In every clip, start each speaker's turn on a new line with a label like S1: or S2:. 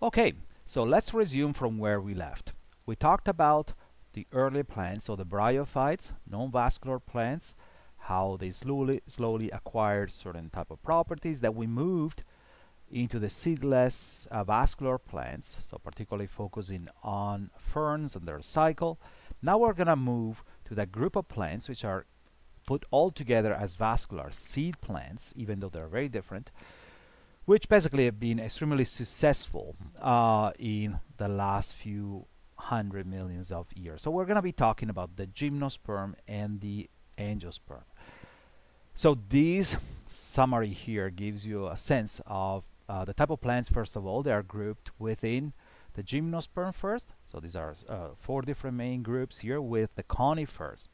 S1: Okay, so let's resume from where we left. We talked about the early plants, so the bryophytes, non-vascular plants, how they slowly acquired certain type of properties that we moved into the seedless vascular plants, so particularly focusing on ferns and their cycle. Now we're going to move to that group of plants which are put all together as vascular seed plants, even though they're very different, which basically have been extremely successful in the last few hundred millions of years. So we're going to be talking about the gymnosperm and the angiosperm. So this summary here gives you a sense of the type of plants. First of all, they are grouped within the gymnosperm first. So these are 4 different main groups here, with the conifers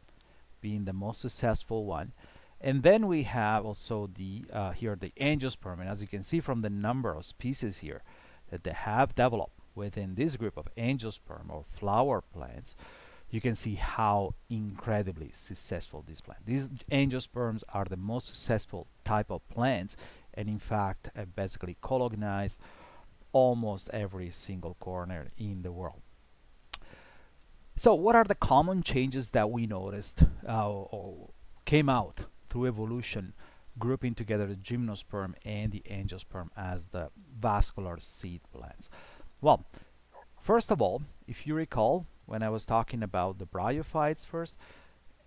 S1: being the most successful one. And then we have also the here the angiosperm, and as you can see from the number of species here that they have developed within this group of angiosperm or flower plants, you can see how incredibly successful these plants. These angiosperms are the most successful type of plants, and in fact basically colonize almost every single corner in the world. So what are the common changes that we noticed or came out through evolution, grouping together the gymnosperm and the angiosperm as the vascular seed plants? Well, first of all, if you recall, when I was talking about the bryophytes first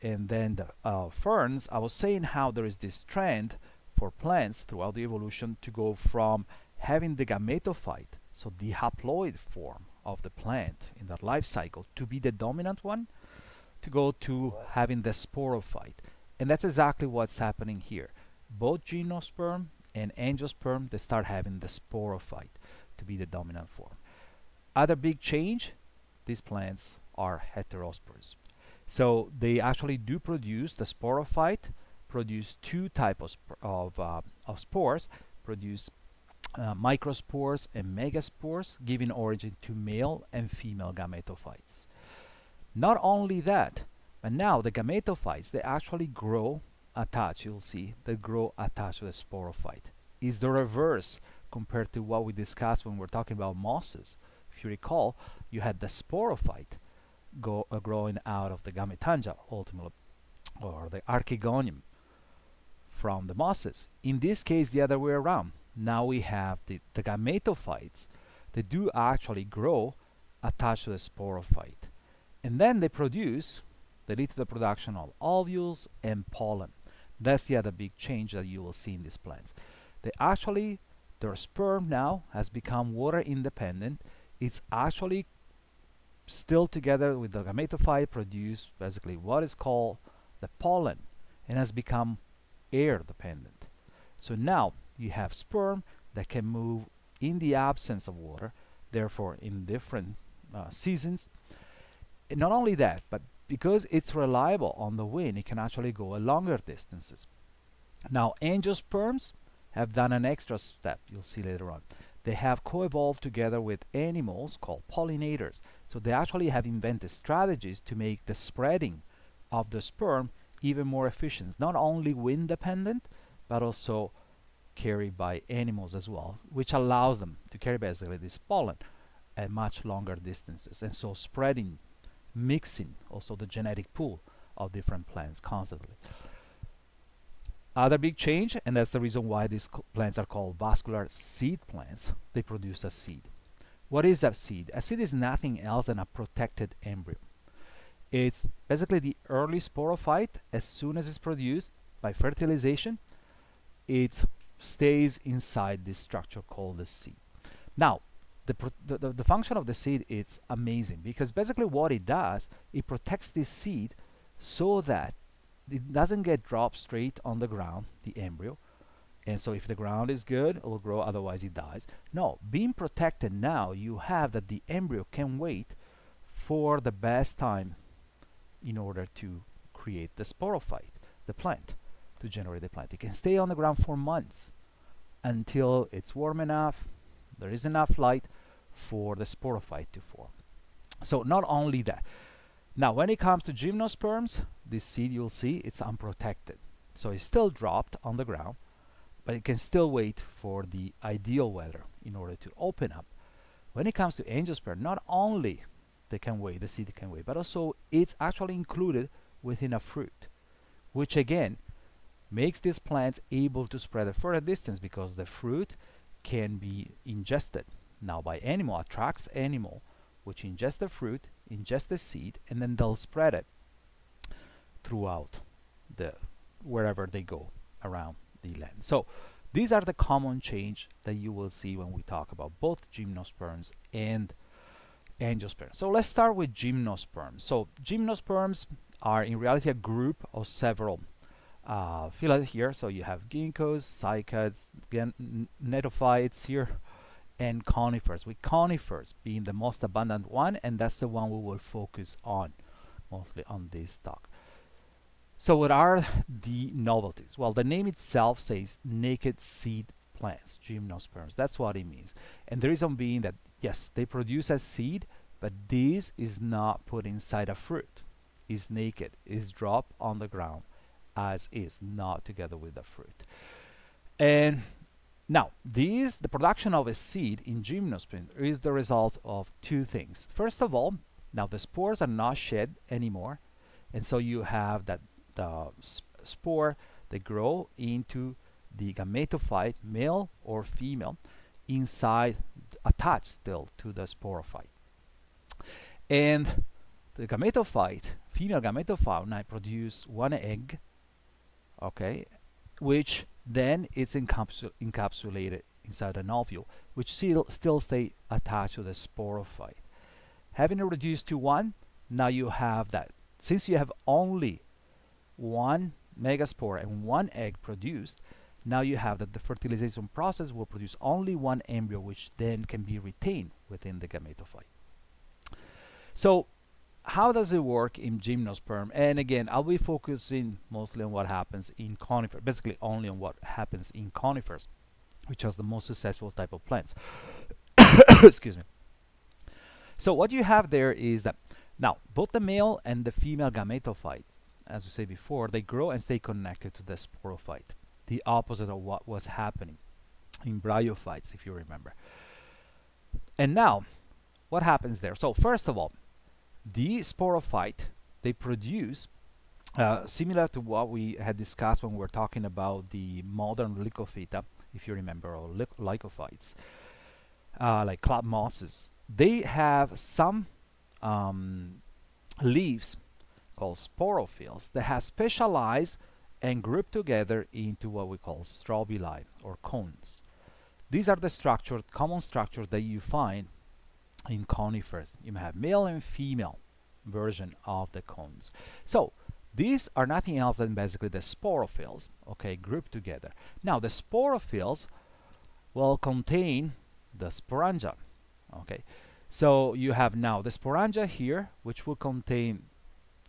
S1: and then the ferns, I was saying how there is this trend for plants throughout the evolution to go from having the gametophyte, so the haploid form of the plant in their life cycle, to be the dominant one, to go to having the sporophyte. And that's exactly what's happening here. Both gymnosperm and angiosperm, they start having the sporophyte to be the dominant form. Other big change, these plants are heterosporous. So they actually do produce, the sporophyte produce 2 types of spores, produce microspores and megaspores, giving origin to male and female gametophytes. Not only that, but now the gametophytes, they actually grow attached, you'll see, they grow attached to the sporophyte. Is the reverse compared to what we discussed when we're talking about mosses. If you recall, you had the sporophyte growing out of the gametanja, ultimately, or the archegonium from the mosses. In this case, the other way around. Now we have the gametophytes. They do actually grow attached to the sporophyte. And then they lead to the production of ovules and pollen. That's the other big change that you will see in these plants. Their sperm now has become water independent. It's actually still together with the gametophyte produce basically what is called the pollen, and has become air dependent. So now you have sperm that can move in the absence of water, therefore in different seasons. And not only that, but because it's reliable on the wind, it can actually go longer distances. Now angiosperms have done an extra step, you'll see later on. They have co-evolved together with animals called pollinators. So they actually have invented strategies to make the spreading of the sperm even more efficient, not only wind dependent, but also carried by animals as well, which allows them to carry basically this pollen at much longer distances, and so spreading, mixing also the genetic pool of different plants constantly. Other big change, and that's the reason why these plants are called vascular seed plants, they produce a seed. What is a seed? A seed is nothing else than a protected embryo. It's basically the early sporophyte. As soon as it's produced by fertilization, it stays inside this structure called the seed. Now, the function of the seed is amazing, because basically what it does, it protects this seed so that it doesn't get dropped straight on the ground, the embryo. And so if the ground is good, it will grow, otherwise it dies. No, being protected now, you have that the embryo can wait for the best time in order to create the sporophyte, the plant, to generate the plant. It can stay on the ground for months until it's warm enough, there is enough light for the sporophyte to form. So not only that, now when it comes to gymnosperms, this seed, you'll see it's unprotected. So it's still dropped on the ground, but it can still wait for the ideal weather in order to open up when it comes to angiosperm, not only the seed can weigh, but also it's actually included within a fruit, which again makes these plants able to spread a further distance because the fruit can be ingested now by animal, attracts animal, which ingest the fruit, ingest the seed, and then they'll spread it throughout the wherever they go around the land. So these are the common change that you will see when we talk about both gymnosperms and angiosperms. So let's start with gymnosperms. So gymnosperms are in reality a group of several phyla here. So you have ginkgos, cycads, gnetophytes here, and conifers, with conifers being the most abundant one, and that's the one we will focus on mostly on this talk. So what are the novelties? Well, the name itself says naked seed plants, gymnosperms. That's what it means. And the reason being that, yes, they produce a seed, but this is not put inside a fruit. It's naked. It's dropped on the ground as is, not together with the fruit. And now, the production of a seed in gymnosperm is the result of two things. First of all, now the spores are not shed anymore, and so you have that the spore, they grow into the gametophyte, male or female, inside, attached still to the sporophyte. And the gametophyte, female gametophyte, produce one egg, okay, which then it's encapsulated inside an ovule, which still stay attached to the sporophyte. Having it reduced to one, now you have that. Since you have only one megaspore and one egg produced, now you have that the fertilization process will produce only one embryo, which then can be retained within the gametophyte. So how does it work in gymnosperm? And again, I'll be focusing mostly on what happens in conifers, basically only on what happens in conifers, which is the most successful type of plants. Excuse me. So what you have there is that now both the male and the female gametophyte, as we said before, they grow and stay connected to the sporophyte, the opposite of what was happening in bryophytes, if you remember. And now, what happens there? So first of all, the sporophyte, they produce, similar to what we had discussed when we were talking about the modern lycophyta, if you remember, or lycophytes, like club mosses. They have some leaves called sporophylls that have specialized and grouped together into what we call strobili or cones. These are the common structures that you find in conifers. You may have male and female version of the cones. So these are nothing else than basically the sporophylls, okay, grouped together. Now the sporophylls will contain the sporangia, okay. So you have now the sporangia here, which will contain,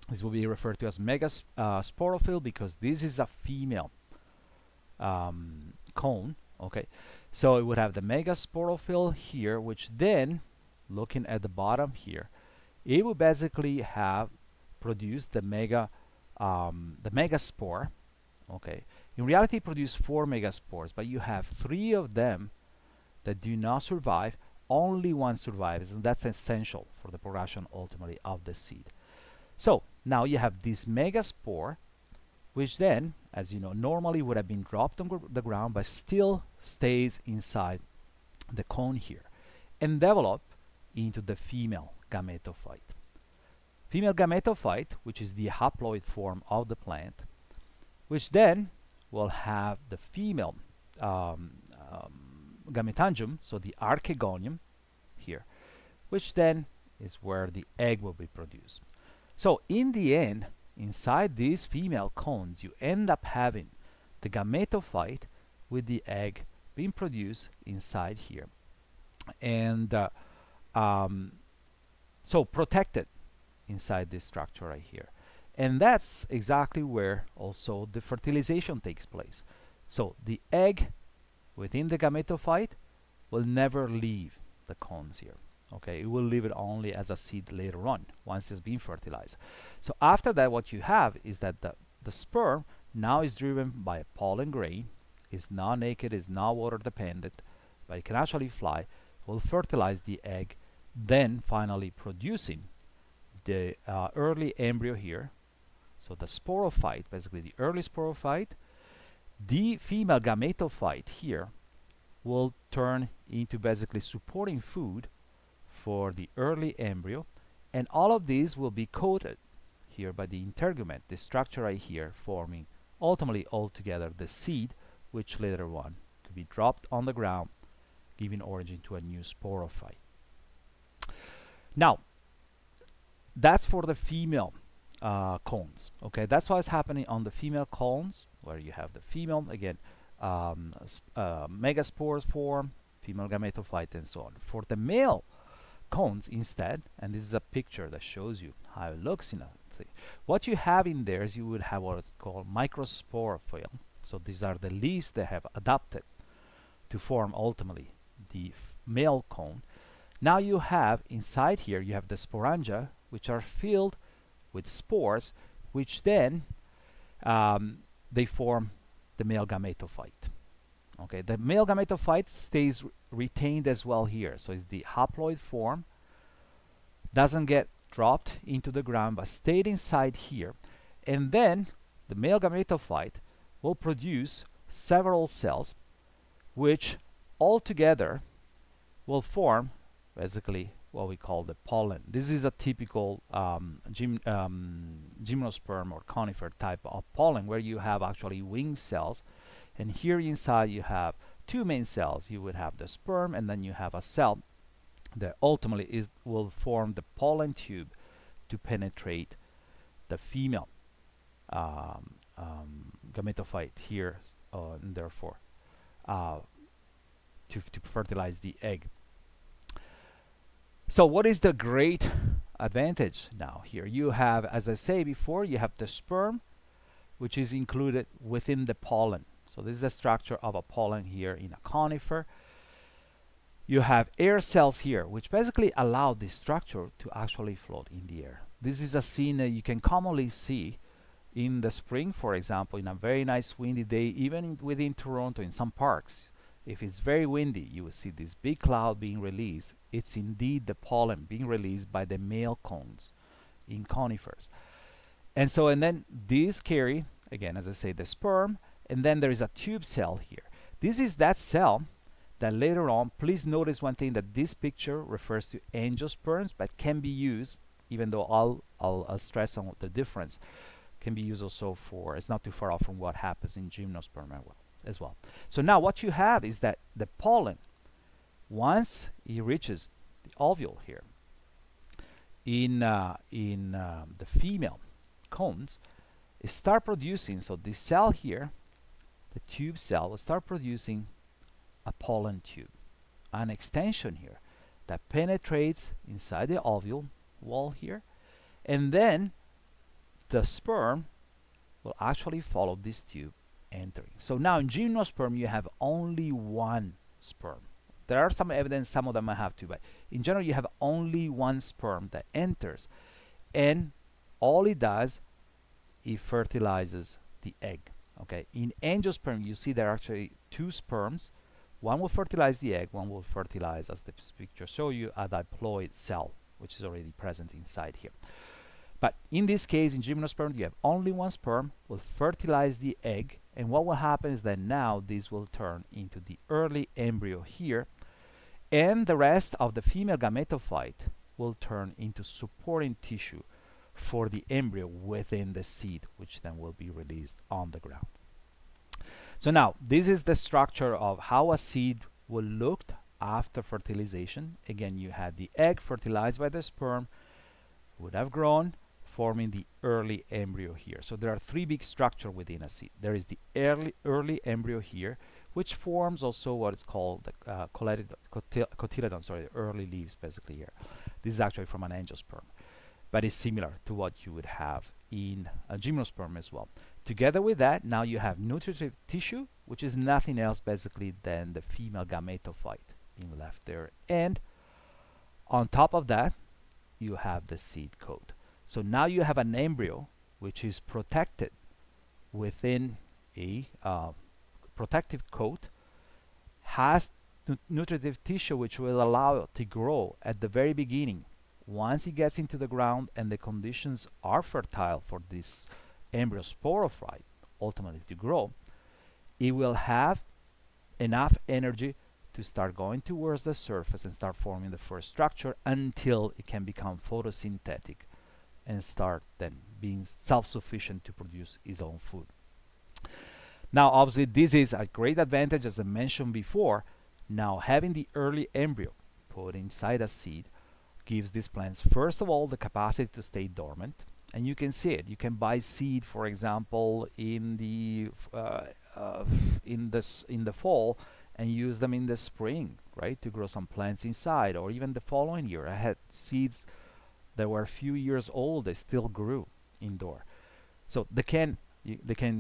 S1: this will be referred to as megasporophyll because this is a female cone, okay. So it would have the megasporophyll here, which then, looking at the bottom here, it will basically have produced the megaspore, okay. In reality, it produced 4 megaspores, but you have 3 of them that do not survive. Only one survives, and that's essential for the production ultimately of the seed. So now you have this megaspore, which then, as you know, normally would have been dropped on the ground, but still stays inside the cone here and develop into the female gametophyte. Female gametophyte, which is the haploid form of the plant, which then will have the female gametangium, so the archegonium here, which then is where the egg will be produced. So in the end, inside these female cones, you end up having the gametophyte with the egg being produced inside here, and so protected inside this structure right here. And that's exactly where also the fertilization takes place. So the egg within the gametophyte will never leave the cones here. Okay, it will leave it only as a seed later on, once it's been fertilized. So after that, what you have is that the sperm now is driven by a pollen grain, is not naked, is not water dependent, but it can actually fly, will fertilize the egg, then finally producing the early embryo here. So the sporophyte, basically the early sporophyte, the female gametophyte here will turn into basically supporting food for the early embryo, and all of these will be coated here by the integument, the structure right here, forming ultimately altogether the seed, which later on could be dropped on the ground, giving origin to a new sporophyte. Now, that's for the female cones. Okay, that's what's happening on the female cones, where you have the female again, megaspores form, female gametophyte, and so on. For the male cones instead, and this is a picture that shows you how it looks in a thing. What you have in there is you would have what is called microsporophyll. So these are the leaves that have adapted to form ultimately the male cone. Now you have inside here, you have the sporangia, which are filled with spores, which then they form the male gametophyte. Okay, the male gametophyte stays retained as well here. So it's the haploid form, doesn't get dropped into the ground, but stayed inside here. And then the male gametophyte will produce several cells, which all together will form basically what we call the pollen. This is a typical gymnosperm or conifer type of pollen, where you have actually wing cells, and here inside you have two main cells. You would have the sperm, and then you have a cell that ultimately will form the pollen tube to penetrate the female gametophyte here, and therefore to fertilize the egg. So what is the great advantage now here? You have, as I say before, you have the sperm, which is included within the pollen. So this is the structure of a pollen here in a conifer. You have air cells here, which basically allow this structure to actually float in the air. This is a scene that you can commonly see in the spring, for example, in a very nice windy day, even within Toronto, in some parks. If it's very windy, you will see this big cloud being released. It's indeed the pollen being released by the male cones in conifers. And then these carry, again, as I say, the sperm, and then there is a tube cell here. This is that cell that later on, please notice one thing, that this picture refers to angiosperms, but can be used, even though I'll stress on the difference, can be used also for, it's not too far off from what happens in gymnosperm as well. So now what you have is that the pollen, once it reaches the ovule here, in the female cones, it start producing, so this cell here, the tube cell, will start producing a pollen tube, an extension here that penetrates inside the ovule wall here, and then the sperm will actually follow this tube entering. So now in gymnosperm you have only one sperm. There are some evidence, some of them might have two, but in general you have only one sperm that enters, and all it does, it fertilizes the egg. Okay, in angiosperm you see there are actually two sperms. One will fertilize the egg, one will fertilize, as this picture shows you, a diploid cell, which is already present inside here. But in this case, in gymnosperm, you have only one sperm, will fertilize the egg, and what will happen is that now this will turn into the early embryo here, and the rest of the female gametophyte will turn into supporting tissue for the embryo within the seed, which then will be released on the ground. So now, this is the structure of how a seed will look after fertilization. Again, you had the egg fertilized by the sperm, would have grown, forming the early embryo here. So there are three big structures within a seed. There is the early embryo here, which forms also what is called the cotyledon, sorry, the early leaves basically here. This is actually from an angiosperm, but it's similar to what you would have in a gymnosperm as well. Together with that, now you have nutritive tissue, which is nothing else basically than the female gametophyte being left there. And on top of that, you have the seed coat. So now you have an embryo which is protected within a protective coat, has nutritive tissue which will allow it to grow at the very beginning. Once it gets into the ground and the conditions are fertile for this embryo sporophyte ultimately to grow, it will have enough energy to start going towards the surface and start forming the first structure until it can become photosynthetic and start then being self-sufficient to produce its own food. Now, obviously, this is a great advantage, as I mentioned before. Now, having the early embryo put inside a seed gives these plants, first of all, the capacity to stay dormant. And you can see it. You can buy seed, for example, in the fall, and use them in the spring, right, to grow some plants inside, or even the following year. I had seeds that were a few years old; they still grew indoor. So they can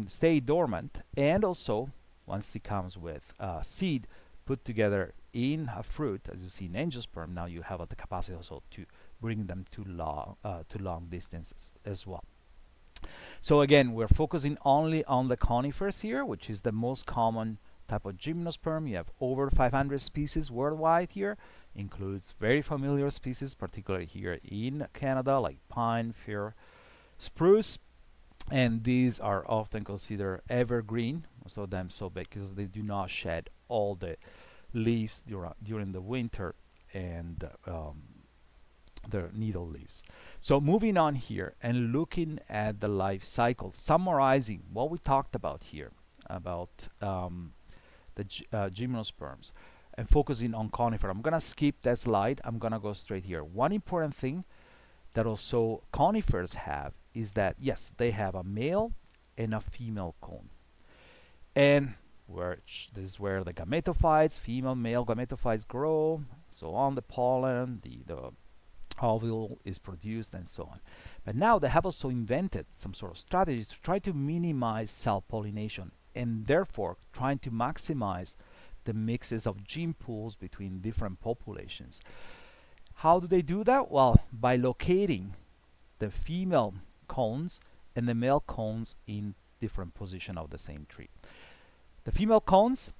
S1: stay dormant, and also once it comes with seed put together in a fruit, as you see in angiosperm, now you have the capacity also to bring them to long distances as well. So again, we're focusing only on the conifers here, which is the most common type of gymnosperm. You have over 500 species worldwide here, includes very familiar species, particularly here in Canada, like pine, fir, spruce, and these are often considered evergreen, most of them so because they do not shed all the leaves during the winter and the needle leaves. So moving on here and looking at the life cycle, summarizing what we talked about here about the gymnosperms and focusing on conifer. I'm gonna skip that slide. I'm gonna go straight here. One important thing that also conifers have is that, yes, they have a male and a female cone. And this is where the gametophytes, female, male gametophytes grow, so on, the pollen, the ovule is produced, and so on. But now they have also invented some sort of strategy to try to minimize self-pollination, and therefore trying to maximize the mixes of gene pools between different populations. How do they do that? Well, by locating the female cones and the male cones in different positions of the same tree. The female cones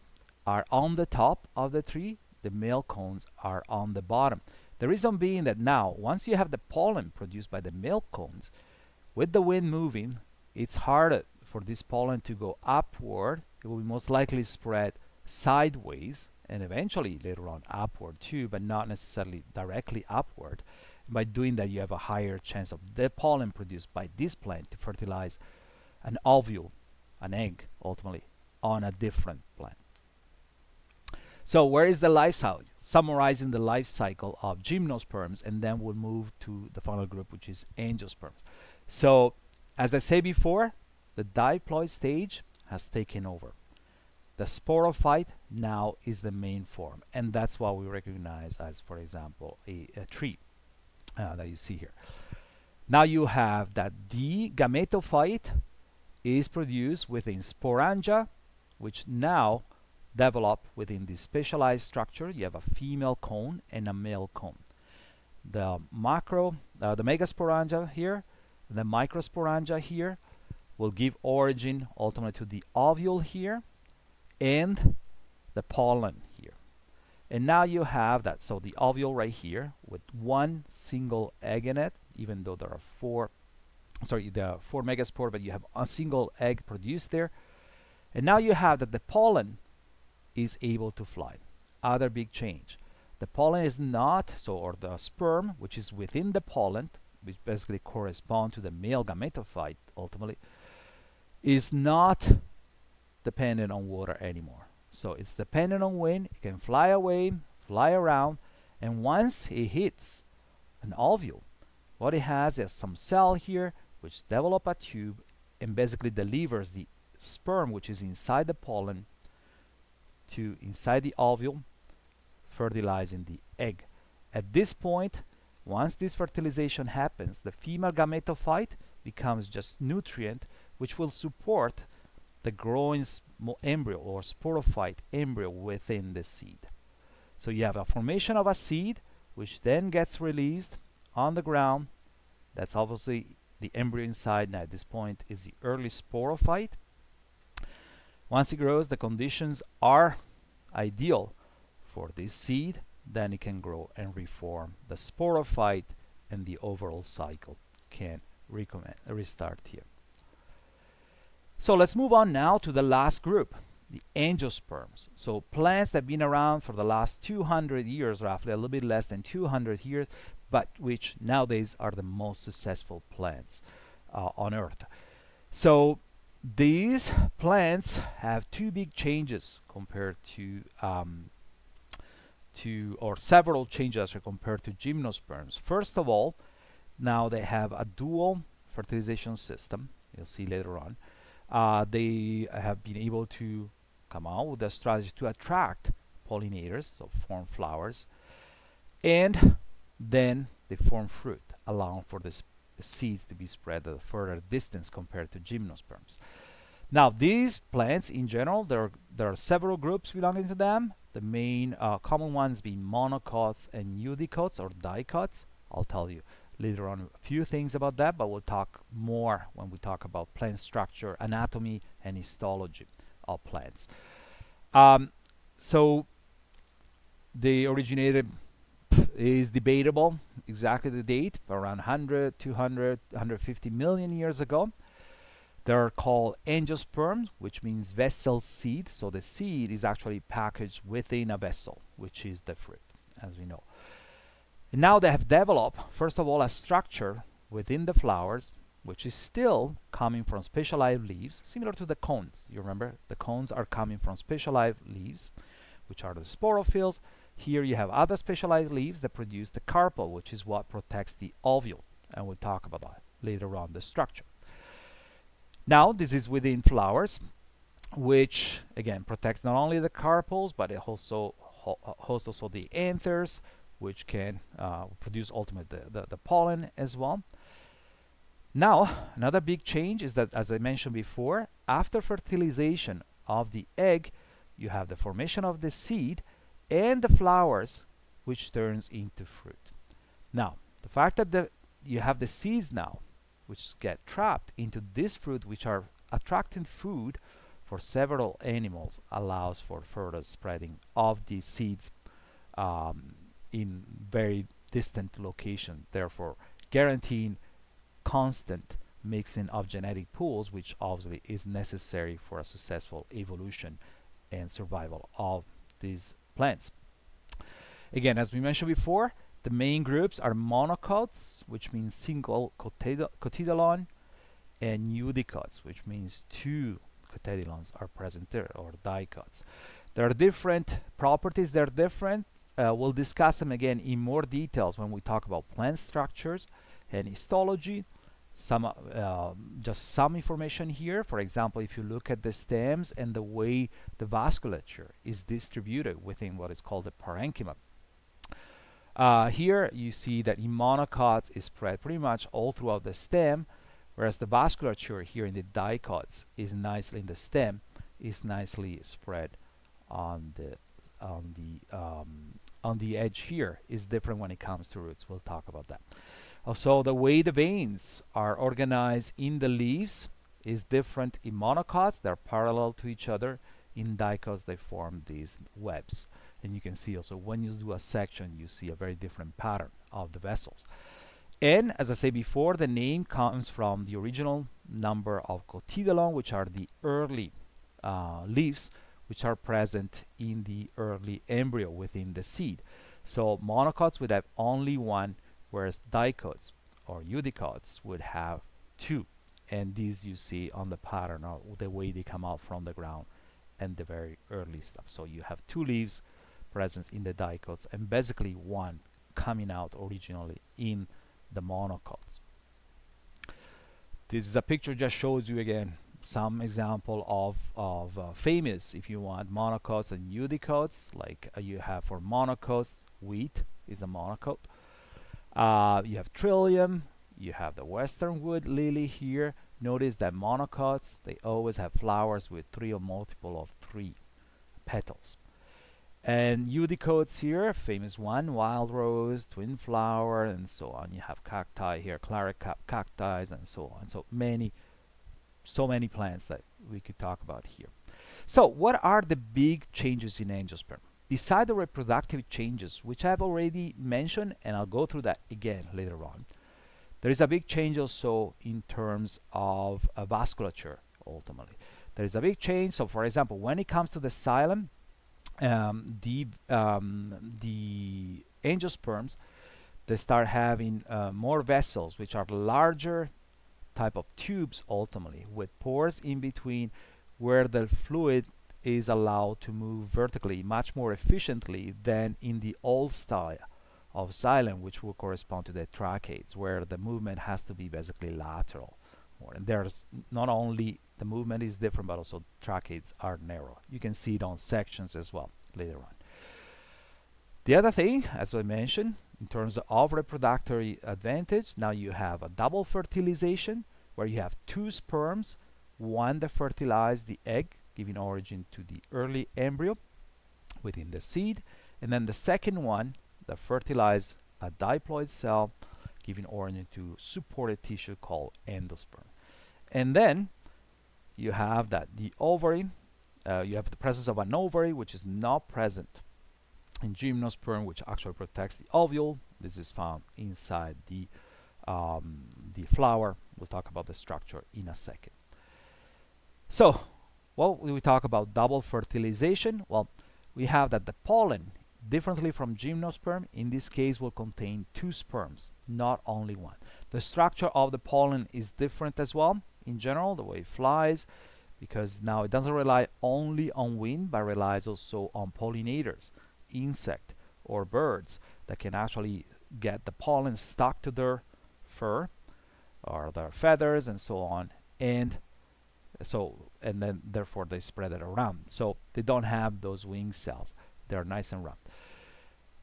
S1: are on the top of the tree, the male cones are on the bottom. The reason being that now, once you have the pollen produced by the male cones, with the wind moving, it's harder for this pollen to go upward. It will most likely spread sideways and eventually later on upward too, but not necessarily directly upward. By doing that, you have a higher chance of the pollen produced by this plant to fertilize an ovule, an egg, ultimately, on a different plant. So where is the life cycle? Summarizing the life cycle of gymnosperms, and then we'll move to the final group, which is angiosperms. So as I said before, the diploid stage has taken over. The sporophyte now is the main form, and that's what we recognize as, for example, a tree that you see here. Now you have that the gametophyte is produced within sporangia, which now develop within this specialized structure. You have a female cone and a male cone. The megasporangia here, the microsporangia here, will give origin ultimately to the ovule here and the pollen here. And now you have that, so the ovule right here with one single egg in it, even though there are four megaspore, but you have a single egg produced there. And now you have that the pollen is able to fly. Other big change. The pollen is not, or the sperm, which is within the pollen, which basically correspond to the male gametophyte ultimately, is not dependent on water anymore. So it's dependent on wind. It can fly away, fly around, and once it hits an ovule, what it has is some cell here which develop a tube and basically delivers the sperm, which is inside the pollen, to inside the ovule, fertilizing the egg. At this point, once this fertilization happens, the female gametophyte becomes just nutrient, which will support the growing embryo or sporophyte embryo within the seed. So you have a formation of a seed, which then gets released on the ground. That's obviously the embryo inside. Now at this point is the early sporophyte. Once it grows, the conditions are ideal for this seed, then it can grow and reform the sporophyte, and the overall cycle can restart here. So let's move on now to the last group, the angiosperms. So plants that have been around for the last 200 years, roughly a little bit less than 200 years, but which nowadays are the most successful plants on Earth. So these plants have two big changes compared to or several changes compared to gymnosperms. First of all, now they have a dual fertilization system. You'll see later on. They have been able to come out with a strategy to attract pollinators, so form flowers, and then they form fruit, allowing for the seeds to be spread at a further distance compared to gymnosperms. Now, these plants in general, there are several groups belonging to them. The main common ones being monocots and eudicots or dicots. I'll tell you later on a few things about that, but we'll talk more when we talk about plant structure, anatomy, and histology of plants. So they originated, is debatable exactly the date, around 100, 200, 150 million years ago. They're called angiosperms, which means vessel seed. So the seed is actually packaged within a vessel, which is the fruit, as we know. And now they have developed, first of all, a structure within the flowers, which is still coming from specialized leaves, similar to the cones. You remember, the cones are coming from specialized leaves, which are the sporophylls. Here you have other specialized leaves that produce the carpel, which is what protects the ovule. And we'll talk about that later on, the structure. Now, this is within flowers, which again protects not only the carpels, but it also hosts also the anthers, which can produce ultimately the pollen as well. Now, another big change is that, as I mentioned before, after fertilization of the egg, you have the formation of the seed and the flowers, which turns into fruit. Now, the fact that you have the seeds now, which get trapped into this fruit, which are attracting food for several animals, allows for further spreading of these seeds in very distant location, therefore guaranteeing constant mixing of genetic pools, which obviously is necessary for a successful evolution and survival of these plants. Again, as we mentioned before, the main groups are monocots, which means single cotyledon, and eudicots, which means two cotyledons are present there, or dicots. There are different properties, they're different. We'll discuss them again in more details when we talk about plant structures and histology. Just some information here. For example, if you look at the stems and the way the vasculature is distributed within what is called the parenchyma. Here you see that in monocots is spread pretty much all throughout the stem, whereas the vasculature here in the dicots is nicely in the stem, is nicely spread on the edge here. Is different when it comes to roots. We'll talk about that. Also, the way the veins are organized in the leaves is different in monocots. They're parallel to each other. In dicots, they form these webs. And you can see also when you do a section, you see a very different pattern of the vessels. And as I said before, the name comes from the original number of cotyledon, which are the early leaves, which are present in the early embryo within the seed. So monocots would have only one, whereas dicots or eudicots would have two. And these you see on the pattern of the way they come out from the ground and the very early stuff. So you have two leaves present in the dicots and basically one coming out originally in the monocots. This is a picture just shows you again some example of famous, if you want, monocots and eudicots, like you have for monocots, wheat is a monocot. You have trillium, you have the western wood lily here. Notice that monocots, they always have flowers with three or multiple of three petals. And eudicots here, famous one, wild rose, twin flower, and so on. You have cacti here, claret cacti, and so on. So many plants that we could talk about here. So what are the big changes in angiosperm? beside the reproductive changes, which I've already mentioned, and I'll go through that again later on, there is a big change also in terms of vasculature, ultimately. There is a big change. So, for example, when it comes to the xylem, the angiosperms, they start having more vessels, which are larger type of tubes, ultimately, with pores in between where the fluid is allowed to move vertically much more efficiently than in the old style of xylem, which will correspond to the tracheids, where the movement has to be basically lateral. And there's not only the movement is different, but also tracheids are narrow. You can see it on sections as well later on. The other thing, as I mentioned, in terms of reproductory advantage, now you have a double fertilization where you have two sperms, one that fertilizes the egg, giving origin to the early embryo within the seed, and then the second one that fertilizes a diploid cell, giving origin to supported tissue called endosperm. And then you have that the ovary, you have the presence of an ovary, which is not present in gymnosperm, which actually protects the ovule. This is found inside the flower. We'll talk about the structure in a second. So, well, we talk about double fertilization. Well, we have that the pollen, differently from gymnosperm, in this case will contain two sperms, not only one. The structure of the pollen is different as well, in general, the way it flies, because now it doesn't rely only on wind, but relies also on pollinators, insect or birds that can actually get the pollen stuck to their fur or their feathers and so on, and then therefore they spread it around. So they don't have those wing cells. They're nice and round.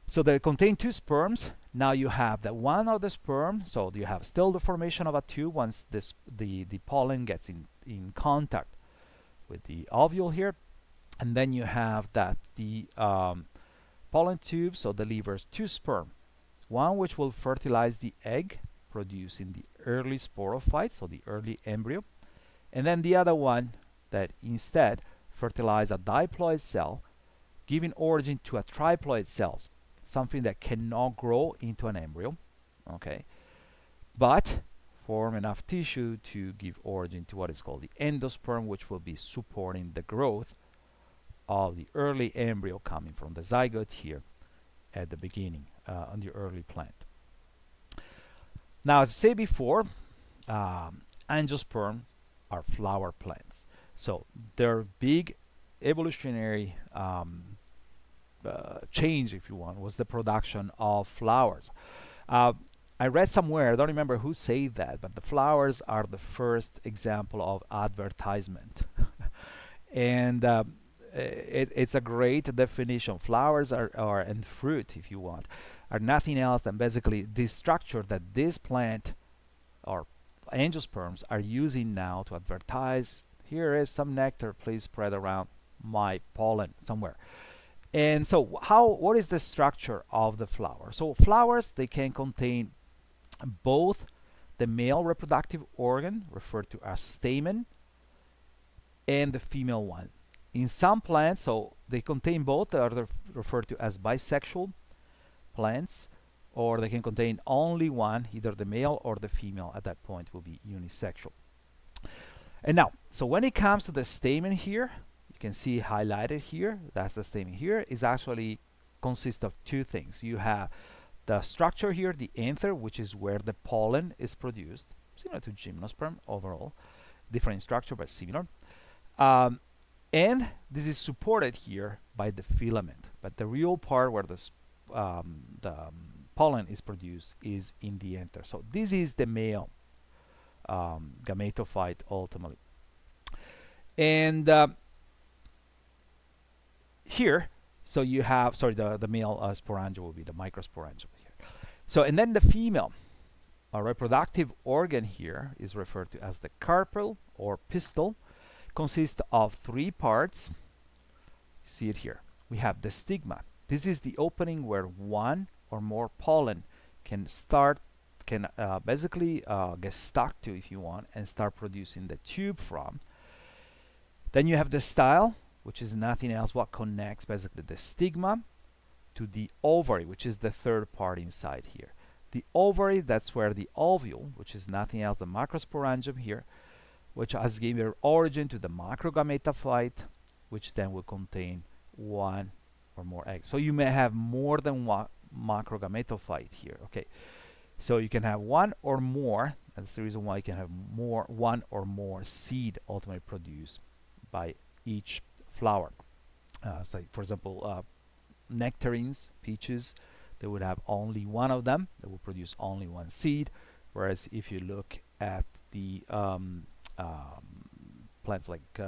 S1: So they contain two sperms. Now you have that one of the sperm, so you have still the formation of a tube once the pollen gets in contact with the ovule here, and then you have that the pollen tube so delivers two sperm, one which will fertilize the egg, producing the early sporophyte, so the early embryo, and then the other one that instead fertilizes a diploid cell, giving origin to a triploid cells, something that cannot grow into an embryo, okay, but form enough tissue to give origin to what is called the endosperm, which will be supporting the growth of the early embryo coming from the zygote here at the beginning on the early plant. Now, as I said before, angiosperms are flower plants. So their big evolutionary change, if you want, was the production of flowers. I read somewhere, I don't remember who said that, but the flowers are the first example of advertisement. And it's a great definition. Flowers are and fruit, if you want, are nothing else than basically this structure that this plant or angiosperms are using now to advertise. Here is some nectar, please spread around my pollen somewhere. And so what is the structure of the flower? So flowers, they can contain both the male reproductive organ, referred to as stamen, and the female one. In some plants, so they contain both, they are referred to as bisexual plants, or they can contain only one, either the male or the female at that point will be unisexual. And now, so when it comes to the stamen here, you can see highlighted here, that's the stamen here, is actually consists of two things. You have the structure here, the anther, which is where the pollen is produced, similar to gymnosperm overall, different structure but similar. And this is supported here by the filament, but the real part where the pollen is produced is in the anther. So this is the male gametophyte ultimately. And here, so you have, sorry, the male sporangia will be the microsporangia here. So, and then the female reproductive organ here is referred to as the carpel or pistil, consists of three parts. See it here. We have the stigma. This is the opening where one or more pollen can basically get stuck to, if you want, and start producing the tube from. Then you have the style, which is nothing else what connects basically the stigma to the ovary, which is the third part inside here. The ovary, that's where the ovule, which is nothing else than macrosporangium here, which has given origin to the macrogametophyte, which then will contain one or more eggs. So you may have more than one macrogametophyte here. Okay, so you can have one or more. That's the reason why you can have one or more seed ultimately produced by each flower. So for example, nectarines, peaches, they would have only one of them. They will produce only one seed. Whereas if you look at the plants like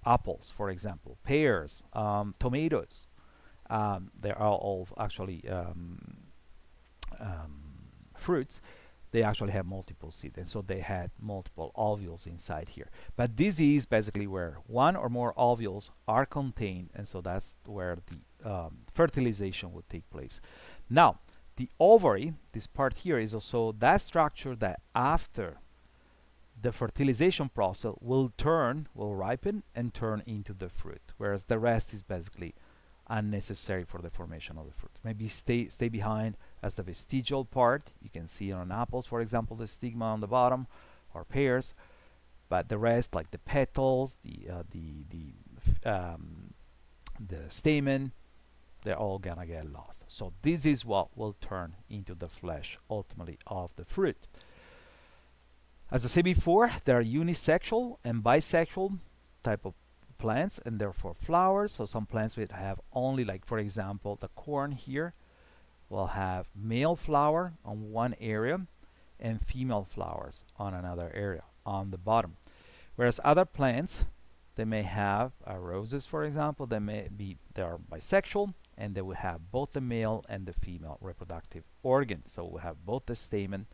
S1: apples, for example, pears, tomatoes, they are all actually fruits. They actually have multiple seeds, and so they had multiple ovules inside here. But this is basically where one or more ovules are contained, and so that's where the fertilization would take place. Now, the ovary, this part here, is also that structure that after the fertilization process will ripen and turn into the fruit, whereas the rest is basically unnecessary for the formation of the fruit. Maybe stay behind as the vestigial part. You can see on apples, for example, the stigma on the bottom, or pears, but the rest, like the petals, the stamen, they're all gonna get lost. So this is what will turn into the flesh ultimately of the fruit. As I said before, there are unisexual and bisexual type of plants, and therefore flowers. So some plants will have only, like for example, the corn here will have male flower on one area and female flowers on another area on the bottom. Whereas other plants, they may have roses, for example, they are bisexual, and they will have both the male and the female reproductive organs. So we'll have both the stamen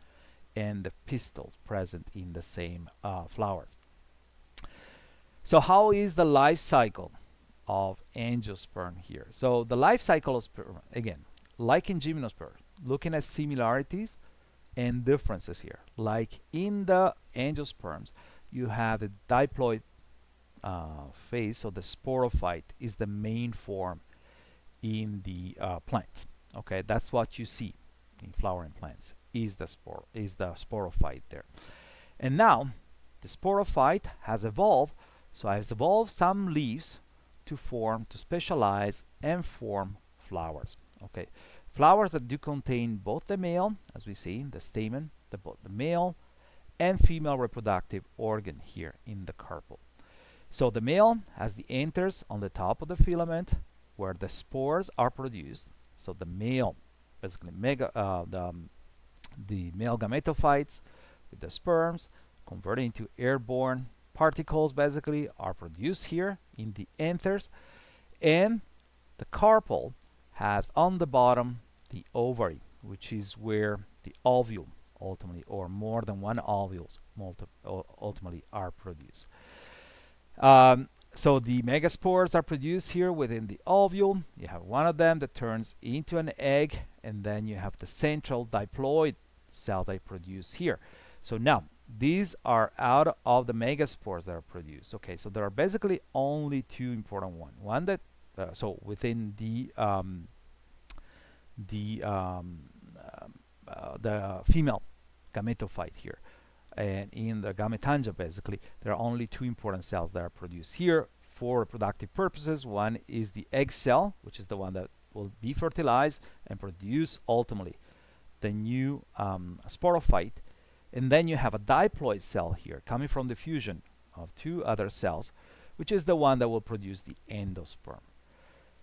S1: and the pistils present in the same flowers. So how is the life cycle of angiosperm here? So the life cycle of sperm, again, like in gymnosperm, looking at similarities and differences here. Like in the angiosperms, you have the diploid phase, so the sporophyte is the main form in the plants. Okay, that's what you see in flowering plants, is the sporophyte there. And now the sporophyte has evolved, so has evolved some leaves to specialize and form flowers. Okay, flowers that do contain both the male, as we see, the stamen, both the male and female reproductive organ here in the carpel. So the male has the anthers on the top of the filament where the spores are produced. So the male, basically the male gametophytes with the sperms converted into airborne particles basically are produced here in the anthers, and the carpel has on the bottom the ovary, which is where the ovule ultimately, or more than one ovules ultimately are produced. So the megaspores are produced here within the ovule. You have one of them that turns into an egg, and then you have the central diploid cell they produce here. So now these are out of the megaspores that are produced. Okay, so there are basically only two important ones. One that so within the female gametophyte here, and in the gametangia basically there are only two important cells that are produced here for reproductive purposes. One is the egg cell, which is the one that will be fertilized and produce ultimately the new sporophyte, and then you have a diploid cell here coming from the fusion of two other cells, which is the one that will produce the endosperm.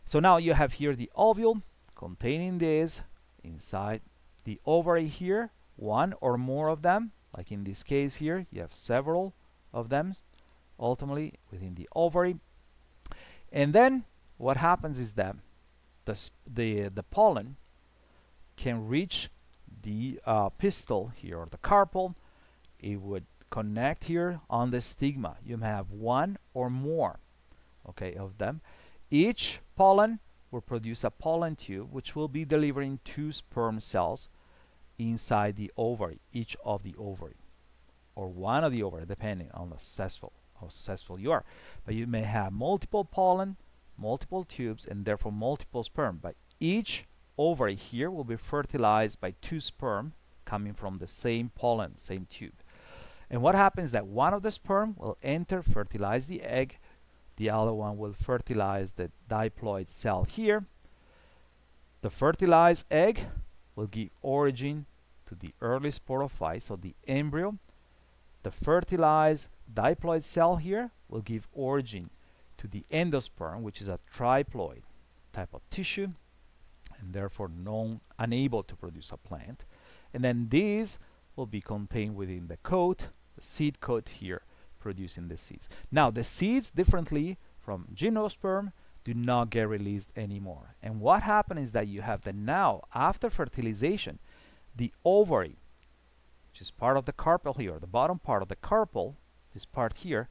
S1: So now you have here the ovule containing this inside the ovary here, one or more of them, like in this case here you have several of them ultimately within the ovary. And then what happens is that the pollen can reach the pistil here, or the carpel. It would connect here on the stigma. You may have one or more, okay, of them. Each pollen will produce a pollen tube, which will be delivering two sperm cells inside the ovary, each of the ovary, or one of the ovary, depending on the successful how successful you are. But you may have multiple pollen, multiple tubes, and therefore multiple sperm. But each ovary here will be fertilized by 2 sperm coming from the same pollen, same tube. And what happens is that one of the sperm will enter, fertilize the egg, the other one will fertilize the diploid cell here. The fertilized egg will give origin to the early sporophyte, so the embryo. The fertilized diploid cell here will give origin to the endosperm, which is a triploid type of tissue, and therefore unable to produce a plant. And then these will be contained within the coat, the seed coat here, producing the seeds. Now, the seeds, differently from gymnosperm, do not get released anymore. And what happens is that you have that now, after fertilization, the ovary, which is part of the carpel here, the bottom part of the carpel, this part here,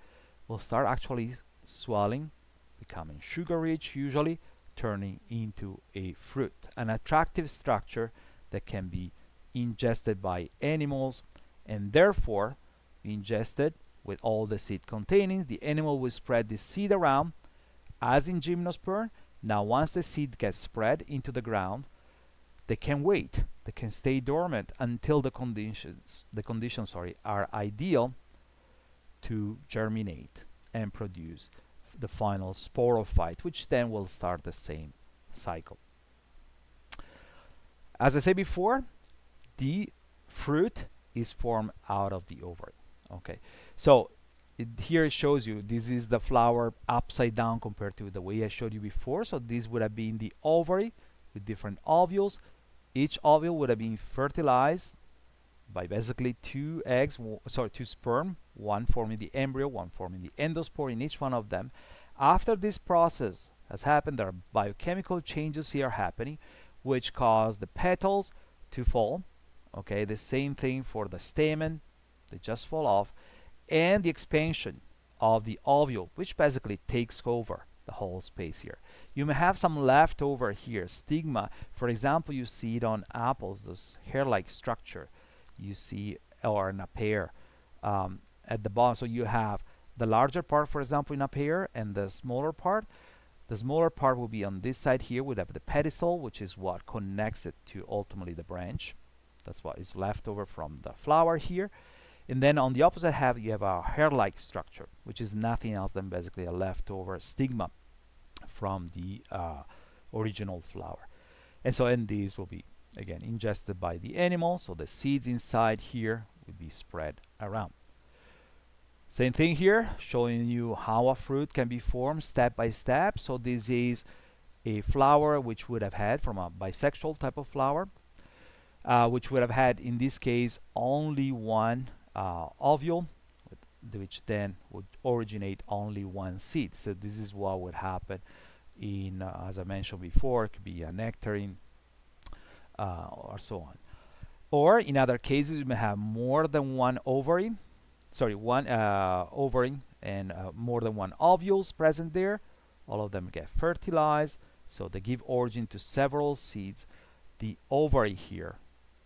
S1: will start actually swelling, becoming sugar-rich, usually turning into a fruit, an attractive structure that can be ingested by animals, and therefore ingested with all the seed containing. The animal will spread the seed around, as in gymnosperm. Now, once the seed gets spread into the ground, they can wait. They can stay dormant until the conditions are ideal to germinate and produce the final sporophyte, which then will start the same cycle. As I said before, the fruit is formed out of the ovary. Okay, so here it shows you this is the flower upside down compared to the way I showed you before. So this would have been the ovary with different ovules. Each ovule would have been fertilized by basically 2 sperm, one forming the embryo, one forming the endospore in each one of them. After this process has happened, there are biochemical changes here happening, which cause the petals to fall. Okay, the same thing for the stamen, they just fall off, and the expansion of the ovule, which basically takes over the whole space here. You may have some leftover here, stigma. For example, you see it on apples, this hair-like structure you see, or in a pear at the bottom. So you have the larger part, for example, in a pear, and the smaller part. The smaller part will be on this side here. We have the pedicel, which is what connects it to ultimately the branch. That's what is left over from the flower here. And then on the opposite half, you have a hair-like structure, which is nothing else than basically a leftover stigma from the original flower. And so, and these will be, again, ingested by the animal. So the seeds inside here will be spread around. Same thing here, showing you how a fruit can be formed step by step. So this is a flower which would have had from a bisexual type of flower, which would have had, in this case, only one ovule, which then would originate only one seed. So this is what would happen in, as I mentioned before, it could be a nectarine or so on. Or in other cases, you may have more than one ovary, one ovary and more than one ovules present there. All of them get fertilized, so they give origin to several seeds. The ovary here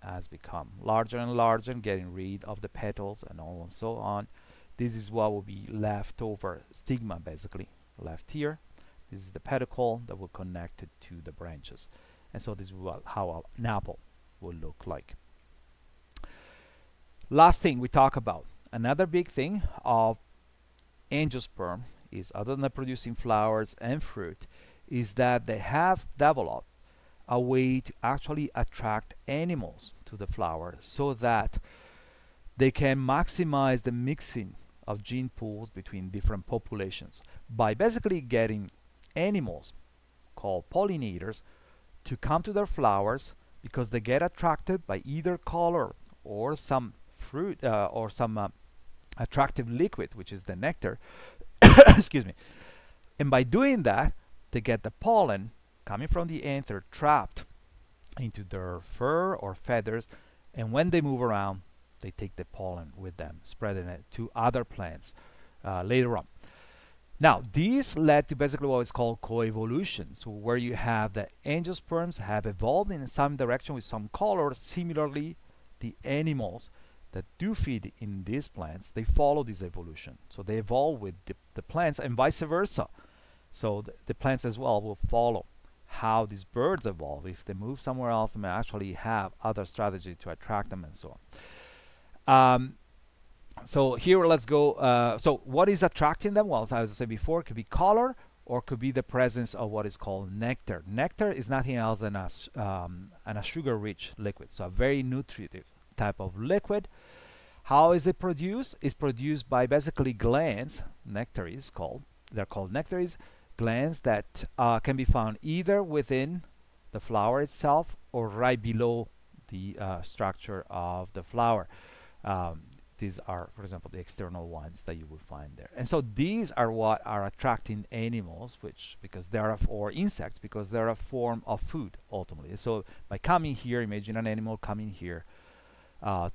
S1: has become larger and larger, getting rid of the petals and all and so on. This is what will be left over stigma, basically left here. This is the pedicle that will connect it to the branches, and so this is how an apple will look like. Last thing we talk about, another big thing of angiosperm is, other than producing flowers and fruit, is that they have developed a way to actually attract animals to the flower so that they can maximize the mixing of gene pools between different populations by basically getting animals called pollinators to come to their flowers, because they get attracted by either color or some fruit or some attractive liquid, which is the nectar. Excuse me. And by doing that, they get the pollen coming from the anther trapped into their fur or feathers, and when they move around, they take the pollen with them, spreading it to other plants later on. Now, these led to basically what is called coevolution, so where you have the angiosperms have evolved in some direction with some color. Similarly, the animals that do feed in these plants, they follow this evolution. So they evolve with the plants and vice versa. So the plants as well will follow how these birds evolve. If they move somewhere else, they may actually have other strategy to attract them and so on. So here let's go. So what is attracting them? Well, as I said before, it could be color or could be the presence of what is called nectar. Nectar is nothing else than a sugar-rich liquid, so a very nutritive type of liquid. How is it produced? It's produced by basically glands. Nectaries called. They're called nectaries. Glands that can be found either within the flower itself or right below the structure of the flower. These are, for example, the external ones that you will find there. And so these are what are attracting animals, because they're or insects, because they're a form of food ultimately. So by coming here, imagine an animal coming here,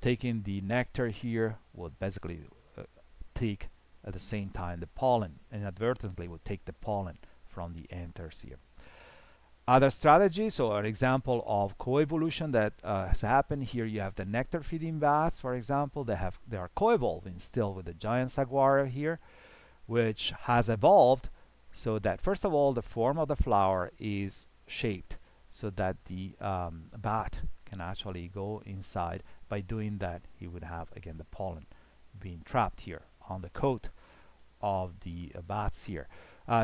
S1: taking the nectar here, would basically take at the same time the pollen, and inadvertently would take the pollen from the anthers here. Other strategies, or an example of coevolution that has happened here, you have the nectar feeding bats, for example. They are co-evolving still with the giant saguaro here, which has evolved so that first of all the form of the flower is shaped so that the bat can actually go inside. By doing that, he would have again the pollen being trapped here on the coat of the bats here.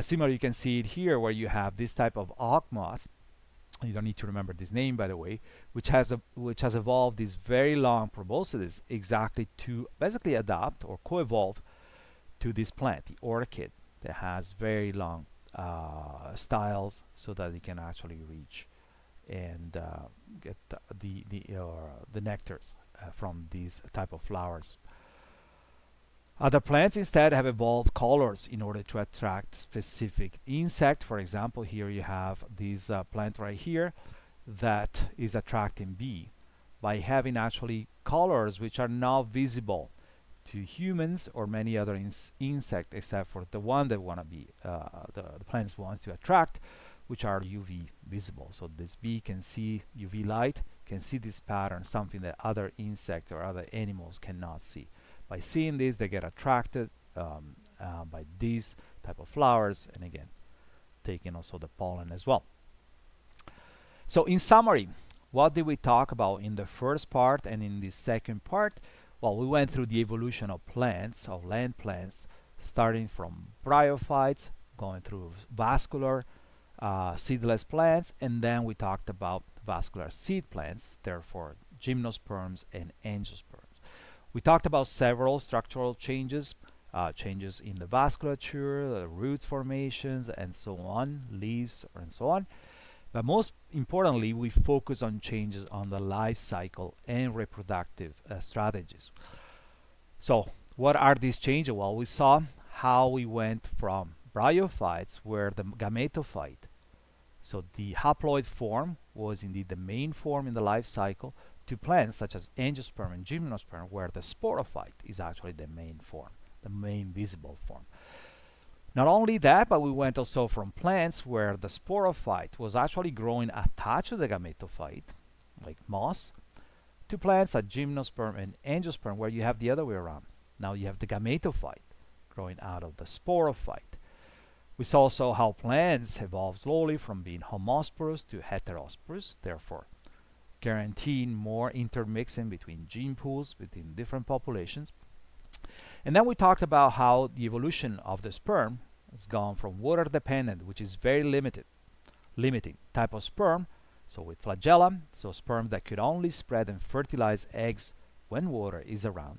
S1: Similarly, you can see it here where you have this type of hawk moth. You don't need to remember this name, by the way, which has evolved these very long proboscides exactly to basically adapt or co-evolve to this plant, the orchid, that has very long styles so that it can actually reach and get the nectars from these type of flowers. Other plants instead have evolved colors in order to attract specific insect. For example, here you have this plant right here that is attracting bee by having actually colors which are not visible to humans or many other insects, except for the one that want to be the plants wants to attract, which are UV visible. So this bee can see UV light, can see this pattern, something that other insects or other animals cannot see. By seeing this, they get attracted by these type of flowers, and again, taking also the pollen as well. So in summary, what did we talk about in the first part and in the second part? Well, we went through the evolution of plants, of land plants, starting from bryophytes, going through vascular, seedless plants, and then we talked about vascular seed plants, therefore gymnosperms and angiosperms. We talked about several structural changes, changes in the vasculature, the roots formations, and so on, leaves, and so on. But most importantly, we focus on changes on the life cycle and reproductive strategies. So what are these changes? Well, we saw how we went from bryophytes, where the gametophyte, so the haploid form was indeed the main form in the life cycle, to plants such as angiosperm and gymnosperm, where the sporophyte is actually the main form, the main visible form. Not only that, but we went also from plants where the sporophyte was actually growing attached to the gametophyte, like moss, to plants like gymnosperm and angiosperm, where you have the other way around. Now you have the gametophyte growing out of the sporophyte. We saw also how plants evolve slowly from being homosporous to heterosporous, therefore guaranteeing more intermixing between gene pools between different populations. And then we talked about how the evolution of the sperm has gone from water dependent, which is very limiting type of sperm, so with flagella, so sperm that could only spread and fertilize eggs when water is around,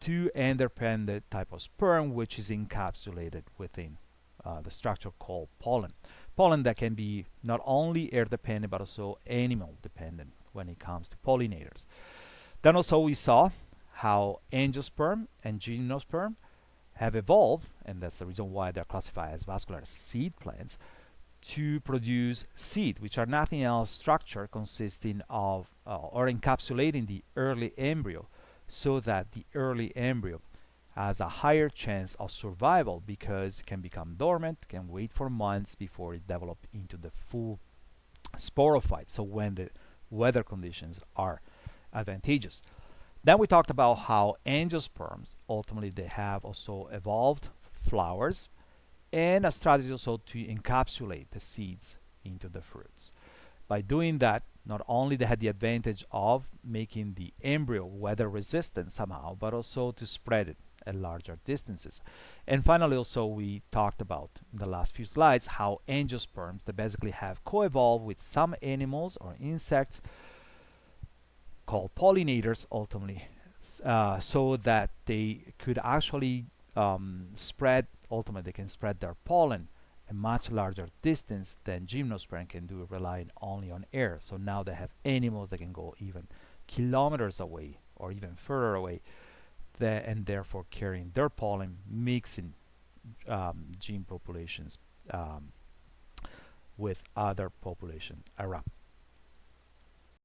S1: to independent type of sperm, which is encapsulated within the structure called pollen. Pollen that can be not only air dependent but also animal dependent when it comes to pollinators. Then also we saw how angiosperm and gymnosperm have evolved, and that's the reason why they're classified as vascular seed plants, to produce seed, which are nothing else structure consisting of or encapsulating the early embryo, so that the early embryo has a higher chance of survival because it can become dormant, can wait for months before it develops into the full sporophyte, so when the weather conditions are advantageous. Then we talked about how angiosperms ultimately they have also evolved flowers and a strategy also to encapsulate the seeds into the fruits. By doing that, not only they had the advantage of making the embryo weather resistant somehow, but also to spread it at larger distances. And finally, also we talked about in the last few slides how angiosperms they basically have co-evolved with some animals or insects called pollinators ultimately, so that they could actually spread, ultimately they can spread their pollen a much larger distance than gymnosperm can do, relying only on air. So now they have animals that can go even kilometers away or even further away, and therefore carrying their pollen, mixing gene populations um, with other population around.